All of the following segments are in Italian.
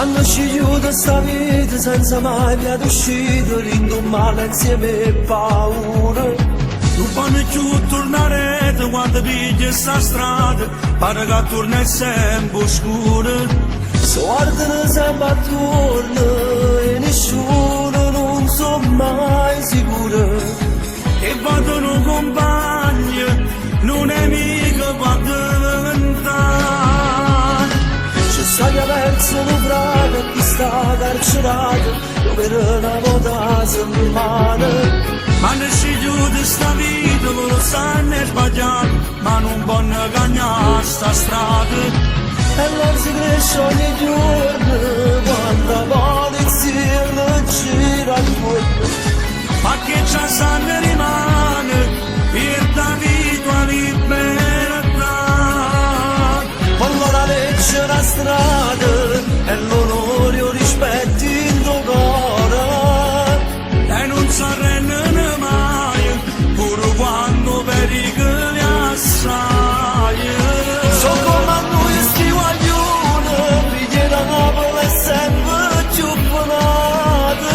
M'hanno scegliuto sta vita senza mai via d'uscita, rindo male insieme e paura. Non fanno più tornare quando pigli sta strada, pare che torna sempre scura. Si guardano sempre attorno e nessuno non so mai sicuro. E vedono compagni, non è mica per diventare. C'è sta che verso l'ubraca e chi sta carcerato, per una volta settimana. Ma hanno scegliuto sta vita, lo sanno è sbagliato, ma non vanno cagnare sta strada. E non si cresce ogni giorno, quando la polizia non gira attorno. Ma che già sanno rimane, per la vita libertà. Quando la legge è la strada, e l'onore o rispetto in tuo cuore. E non si arrendono mai, pure quando pericoli assai. Sono come a noi sti guaglioni, figli da Napoli è sempre più buonata.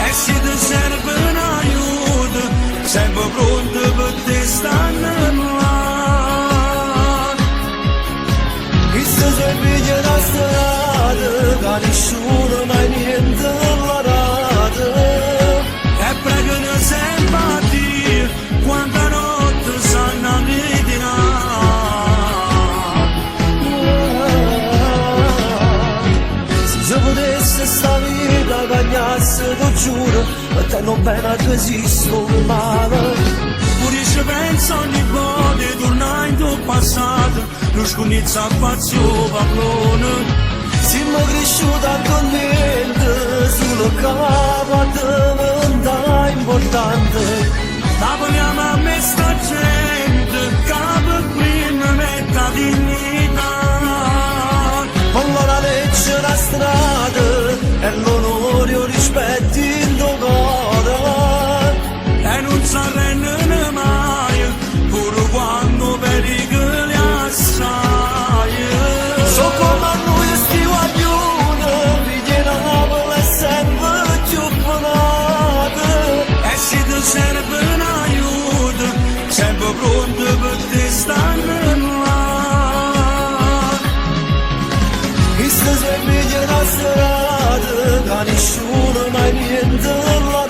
E se ti serve un aiuto, sempre pronto per te stanno là. Questo sei figlio da strada, che nessuno mai niente la rata. E pregano sempre a Dio, quanta notte sanno a Se potesse sta vita cagnasse, lo giuro, per te non bene tu esisto male. Pure se penso ogni volta tornare in tuo passato, non sconizza faccio pallone. Siamo cresciuti attualmente, sulla capa diventa importante. La vogliamo a me sta gente, capo qui non mette la dignità. Quando la legge è la strada, e l'onore o rispetto in tuo cuore. E non si arrendono mai, pure quando pericoli assai. So come a noi sti guaglioni, figli da Napoli è sempre più buonata. E se ti serve un aiuto, sempre pronto per te stanno là. Questo sei figlio da strada, che nessuno mai niente la